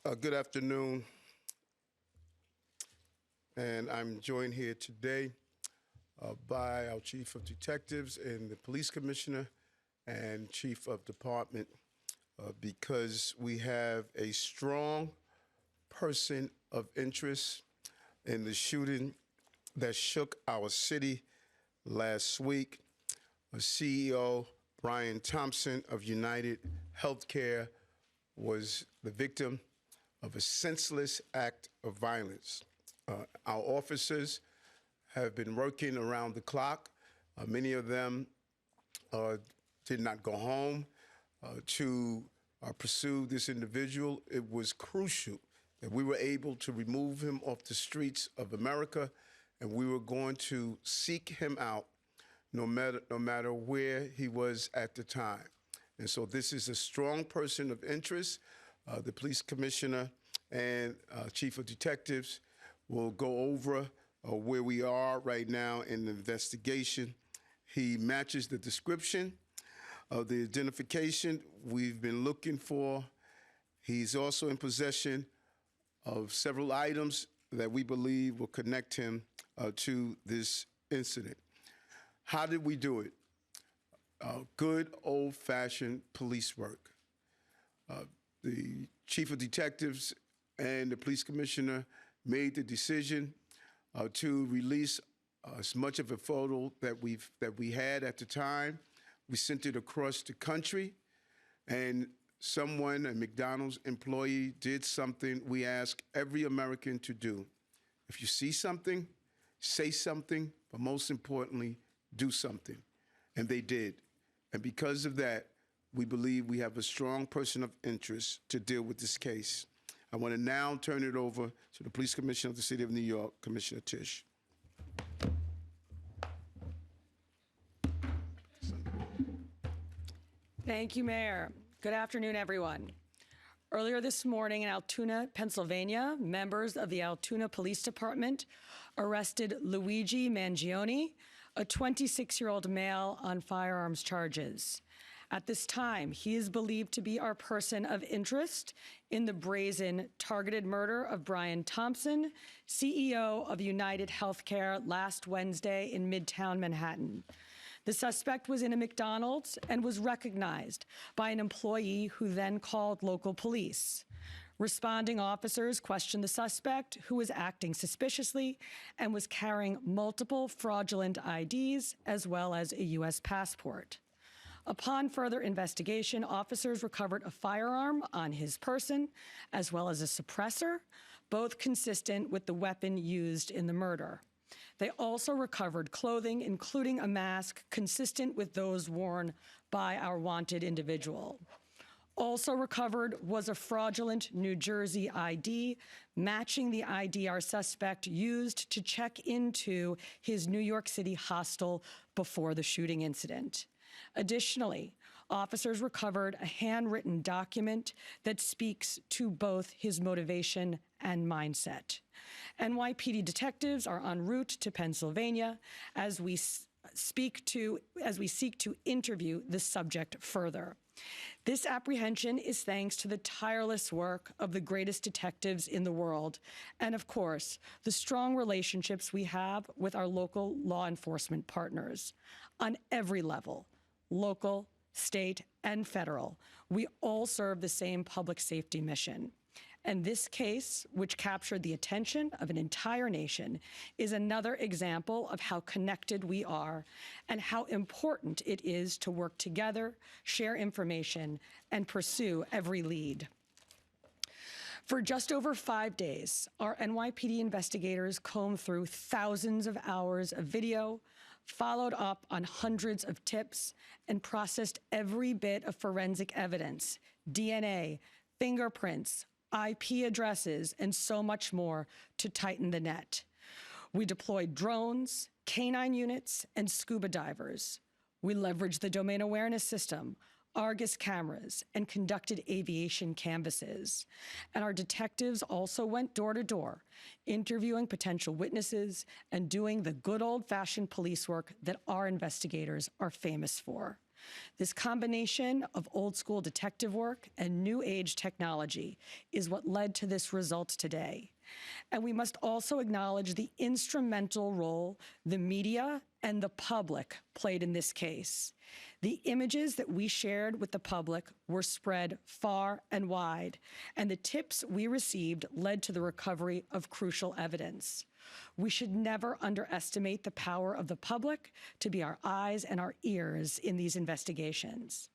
Good afternoon, and I'm joined here today by our Chief of Detectives and the Police Commissioner and Chief of Department because we have a strong person of interest in the shooting that shook our city last week. CEO Brian Thompson of UnitedHealthcare was the victim of a senseless act of violence. Our officers have been working around the clock. Many of them did not go home to pursue this individual. It was crucial that we were able to remove him off the streets of America, and we were going to seek him out no matter where he was at the time. And so this is a strong person of interest. The police commissioner and chief of detectives will go over where we are right now in the investigation. He matches the description of the identification we've been looking for. He's also in possession of several items that we believe will connect him to this incident. How did we do it? Good old-fashioned police work. The chief of detectives and the police commissioner made the decision to release as much of a photo that we had at the time. We sent it across the country, and someone, a McDonald's employee, did something we ask every American to do. If you see something, say something, but most importantly, do something. And they did. And because of that, we believe we have a strong person of interest to deal with this case. I want to now turn it over to the Police Commissioner of the City of New York, Commissioner Tisch. Thank you, Mayor. Good afternoon, everyone. Earlier this morning in Altoona, Pennsylvania, members of the Altoona Police Department arrested Luigi Mangione, a 26-year-old male, on firearms charges. At this time, he is believed to be our person of interest in the brazen targeted murder of Brian Thompson, CEO of UnitedHealthcare, last Wednesday in Midtown Manhattan. The suspect was in a McDonald's and was recognized by an employee who then called local police. Responding officers questioned the suspect, who was acting suspiciously and was carrying multiple fraudulent IDs as well as a U.S. passport. Upon further investigation, officers recovered a firearm on his person as well as a suppressor, both consistent with the weapon used in the murder. They also recovered clothing, including a mask consistent with those worn by our wanted individual. Also recovered was a fraudulent New Jersey ID, matching the ID our suspect used to check into his New York City hostel before the shooting incident. Additionally, officers recovered a handwritten document that speaks to both his motivation and mindset. NYPD detectives are en route to Pennsylvania as we seek to interview the subject further. This apprehension is thanks to the tireless work of the greatest detectives in the world, and of course, the strong relationships we have with our local law enforcement partners. On every level, local, state, and federal, we all serve the same public safety mission. And this case, which captured the attention of an entire nation, is another example of how connected we are and how important it is to work together, share information, and pursue every lead. For just over 5 days, our NYPD investigators combed through thousands of hours of video, followed up on hundreds of tips, and processed every bit of forensic evidence, DNA, fingerprints, IP addresses, and so much more to tighten the net. We deployed drones, canine units, and scuba divers. We leveraged the domain awareness system, Argus cameras, and conducted aviation canvasses. And our detectives also went door to door, interviewing potential witnesses and doing the good old-fashioned police work that our investigators are famous for. This combination of old school detective work and new age technology is what led to this result today. And we must also acknowledge the instrumental role the media and the public played in this case. The images that we shared with the public were spread far and wide, and the tips we received led to the recovery of crucial evidence. We should never underestimate the power of the public to be our eyes and our ears in these investigations.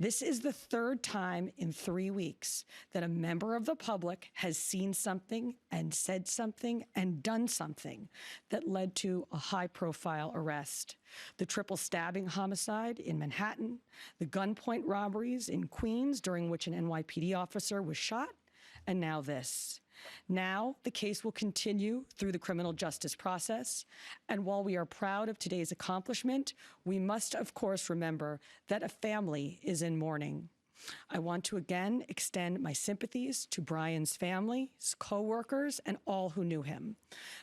This is the third time in 3 weeks that a member of the public has seen something and said something and done something that led to a high-profile arrest. The triple stabbing homicide in Manhattan, the gunpoint robberies in Queens during which an NYPD officer was shot, and now this. Now, the case will continue through the criminal justice process, and while we are proud of today's accomplishment, we must, of course, remember that a family is in mourning. I want to again extend my sympathies to Brian's family, his co-workers, and all who knew him.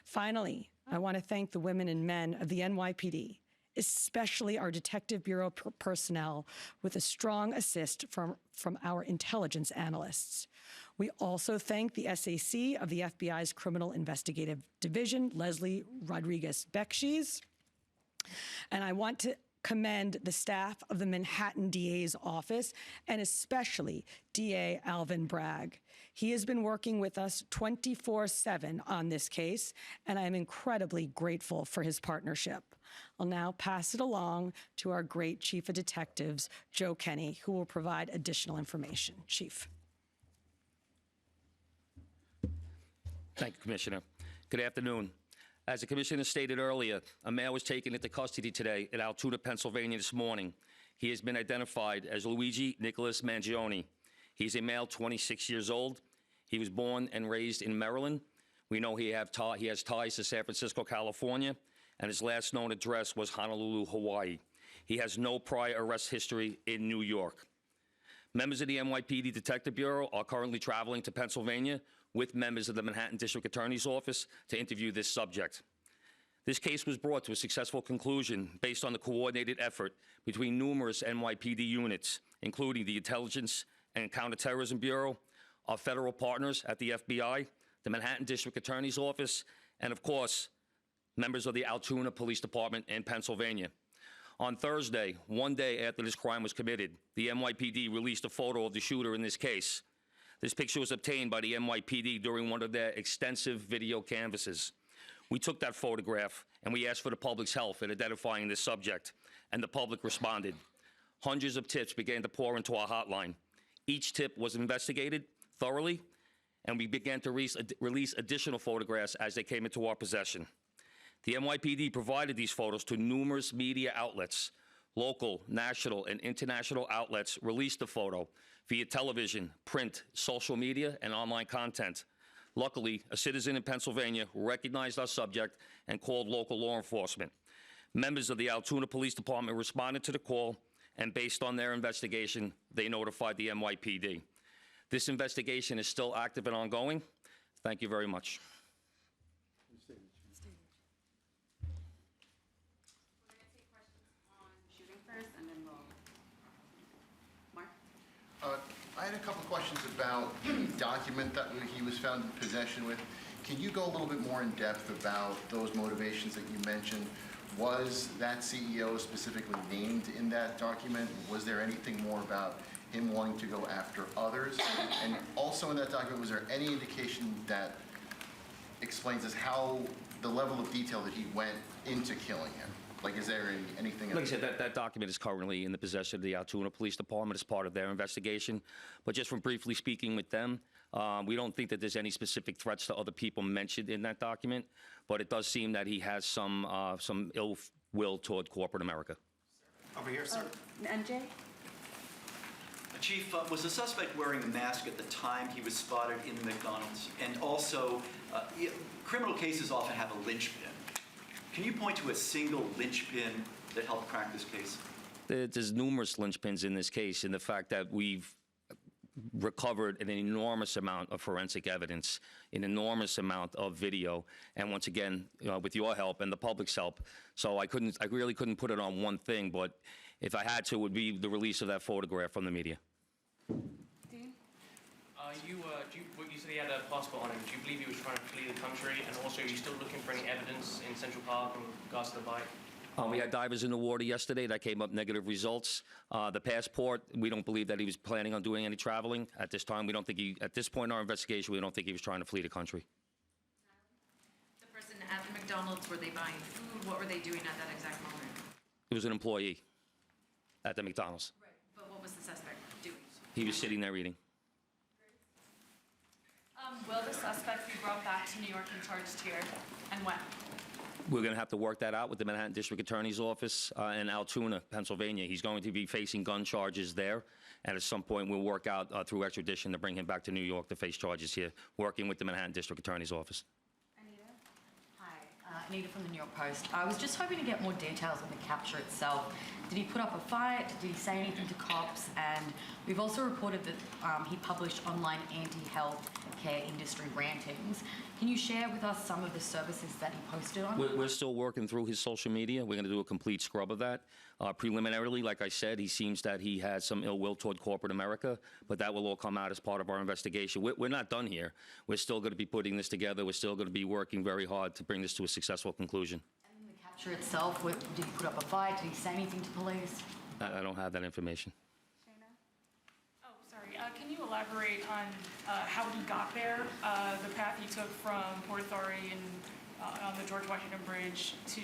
Finally, I want to thank the women and men of the NYPD, especially our Detective Bureau personnel, with a strong assist from our intelligence analysts. We also thank the SAC of the FBI's Criminal Investigative Division, Leslie Rodriguez-Bekshies. And I want to commend the staff of the Manhattan DA's office, and especially DA Alvin Bragg. He has been working with us 24/7 on this case, and I am incredibly grateful for his partnership. I'll now pass it along to our great Chief of Detectives, Joe Kenny, who will provide additional information. Chief. Thank you, Commissioner. Good afternoon. As the Commissioner stated earlier, a male was taken into custody today in Altoona, Pennsylvania this morning. He has been identified as Luigi Nicholas Mangione. He's a male, 26 years old. He was born and raised in Maryland. We know he has ties to San Francisco, California, and his last known address was Honolulu, Hawaii. He has no prior arrest history in New York. Members of the NYPD Detective Bureau are currently traveling to Pennsylvania with members of the Manhattan District Attorney's Office to interview this subject. This case was brought to a successful conclusion based on the coordinated effort between numerous NYPD units, including the Intelligence and Counterterrorism Bureau, our federal partners at the FBI, the Manhattan District Attorney's Office, and of course, members of the Altoona Police Department in Pennsylvania. On Thursday, one day after this crime was committed, the NYPD released a photo of the shooter in this case. This picture was obtained by the NYPD during one of their extensive video canvasses. We took that photograph and we asked for the public's help in identifying this subject, and the public responded. Hundreds of tips began to pour into our hotline. Each tip was investigated thoroughly, and we began to release additional photographs as they came into our possession. The NYPD provided these photos to numerous media outlets. Local, national, and international outlets released the photo via television, print, social media, and online content. Luckily, a citizen in Pennsylvania recognized our subject and called local law enforcement. Members of the Altoona Police Department responded to the call, and based on their investigation, they notified the NYPD. This investigation is still active and ongoing. Thank you very much. I had a couple questions about the document that he was found in possession with. Can you go a little bit more in depth about those motivations that you mentioned? Was that CEO specifically named in that document? Was there anything more about him wanting to go after others? And also in that document, was there any indication that explains us how the level of detail that he went into killing him? Like, is there anything? Like I said, that document is currently in the possession of the Altoona Police Department as part of their investigation. But just from briefly speaking with them, we don't think that there's any specific threats to other people mentioned in that document. But it does seem that he has some ill will toward corporate America. Over here, sir. NJ? Chief, was the suspect wearing a mask at the time he was spotted in the McDonald's? And also, criminal cases often have a linchpin. Can you point to a single linchpin that helped crack this case? There's numerous linchpins in this case, in the fact that we've recovered an enormous amount of forensic evidence, an enormous amount of video, and once again, with your help and the public's help. So I really couldn't put it on one thing, but if I had to, it would be the release of that photograph from the media. Dean? You said he had a passport on him. Do you believe he was trying to flee the country? And also, are you still looking for any evidence in Central Park in regards to the bike? We had divers in the water yesterday that came up negative results. The passport, we don't believe that he was planning on doing any traveling at this time. We don't think at this point in our investigation, we don't think he was trying to flee the country. The person at the McDonald's, were they buying food? What were they doing at that exact moment? He was an employee at the McDonald's. Right. But what was the suspect doing? He was sitting there eating. Will the suspect be brought back to New York and charged here, and when? We're going to have to work that out with the Manhattan District Attorney's Office in Altoona, Pennsylvania. He's going to be facing gun charges there, and at some point we'll work out through extradition to bring him back to New York to face charges here, working with the Manhattan District Attorney's Office. Anita? Hi, Anita from the New York Post. I was just hoping to get more details on the capture itself. Did he put up a fight? Did he say anything to cops? And we've also reported that he published online anti-healthcare industry rantings. Can you share with us some of the services that he posted on? We're still working through his social media. We're going to do a complete scrub of that. Preliminarily, like I said, he seems that he has some ill will toward corporate America, but that will all come out as part of our investigation. We're not done here. We're still going to be putting this together. We're still going to be working very hard to bring this to a successful conclusion. And the capture itself, did he put up a fight? Did he say anything to police? I don't have that information. Oh, sorry. Can you elaborate on how he got there, the path he took from Port Authority and on the George Washington Bridge to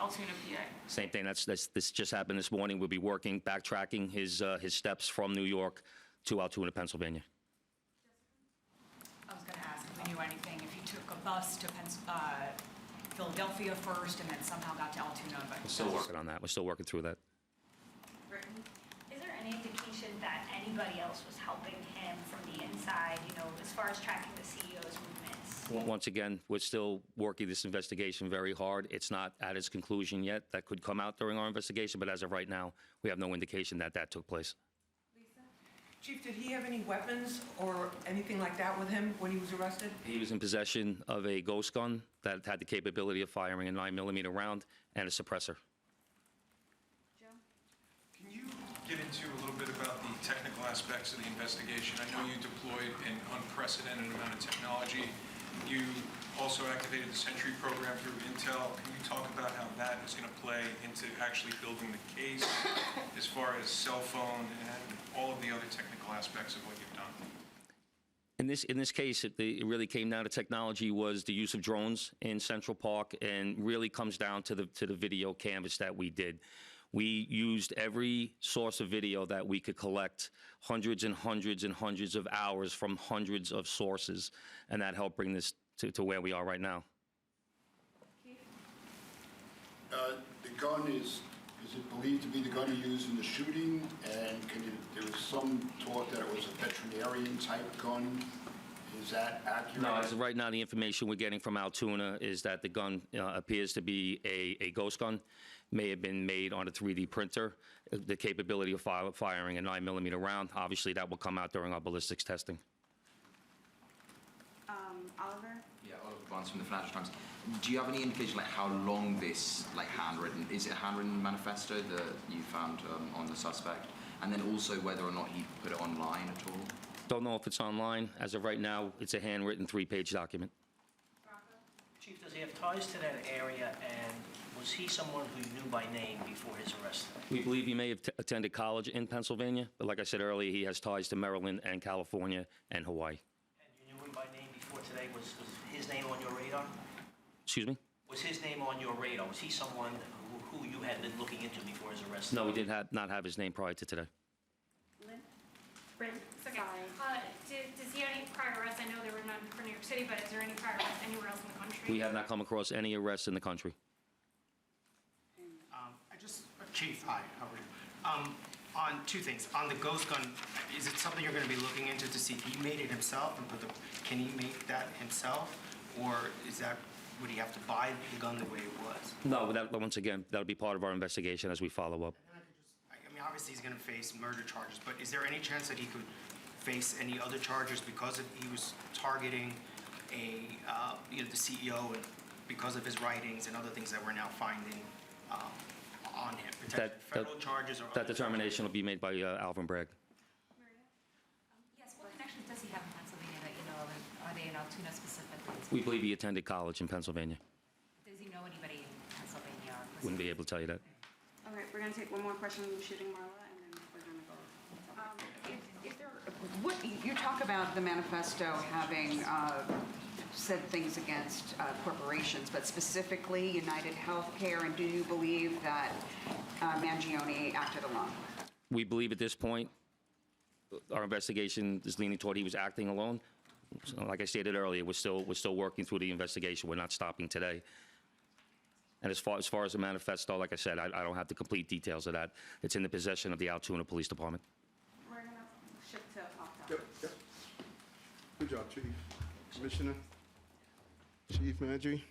Altoona, PA? Same thing. This just happened this morning. We'll be working, backtracking his steps from New York to Altoona, Pennsylvania. I was going to ask if we knew anything, if he took a bus to Philadelphia first and then somehow got to Altoona. But We're still working on that. We're still working through that. Britain, is there any indication that anybody else was helping him from the inside, as far as tracking the CEO's movements? Once again, we're still working this investigation very hard. It's not at its conclusion yet. That could come out during our investigation, but as of right now, we have no indication that that took place. Chief, did he have any weapons or anything like that with him when he was arrested? He was in possession of a ghost gun that had the capability of firing a 9mm round and a suppressor. Can you get into a little bit about the technical aspects of the investigation? I know you deployed an unprecedented amount of technology. You also activated the Sentry program through Intel. Can you talk about how that is going to play into actually building the case as far as cell phone and all of the other technical aspects of what you've done? In this case, it really came down to technology was the use of drones in Central Park, and really comes down to the video canvas that we did. We used every source of video that we could collect, hundreds and hundreds and hundreds of hours from hundreds of sources, and that helped bring this to where we are right now. The gun is it believed to be the gun he used in the shooting? And there was some talk that it was a veterinarian type gun. Is that accurate? No, as of right now, the information we're getting from Altoona is that the gun appears to be a ghost gun. May have been made on a 3D printer. The capability of firing a 9mm round, obviously that will come out during our ballistics testing. Oliver? Yeah, Oliver Barnes from the Financial Times. Do you have any indication how long this handwritten, is it a handwritten manifesto that you found on the suspect? And then also whether or not he put it online at all? Don't know if it's online. As of right now, it's a handwritten 3-page document. Chief, does he have ties to that area, and was he someone who you knew by name before his arrest? We believe he may have attended college in Pennsylvania, but like I said earlier, he has ties to Maryland and California and Hawaii. And you knew him by name before today? Was his name on your radar? Excuse me? Was his name on your radar? Was he someone who you had been looking into before his arrest? No, we did not have his name prior to today. Brent, okay. Does he have any prior arrests? I know there were none for New York City, but is there any prior arrests anywhere else in the country? We have not come across any arrests in the country. Chief, hi, how are you? On two things. On the ghost gun, is it something you're going to be looking into to see if he made it himself and can he make that himself? Or would he have to buy the gun the way it was? No, once again, that'll be part of our investigation as we follow up. I mean, obviously he's going to face murder charges, but is there any chance that he could face any other charges because he was targeting the CEO and because of his writings and other things that we're now finding on him? Potentially federal charges or That other determination will be made by Alvin Bragg. Yes, what connections does he have in Pennsylvania that you know of, and are they in Altoona specifically? We believe he attended college in Pennsylvania. Does he know anybody in Pennsylvania? Or Wouldn't be able to tell you that. All right, we're going to take one more question from shooting Marla, and then we're going to go. You talk about the manifesto having said things against corporations, but specifically UnitedHealthcare, and do you believe that Mangione acted alone? We believe at this point, our investigation is leaning toward he was acting alone. So, like I stated earlier, we're still working through the investigation. We're not stopping today. And as far as the manifesto, like I said, I don't have the complete details of that. It's in the possession of the Altoona Police Department. We're going to shift to opt-out. Yep. Good job, Chief. Commissioner, Chief Mangione.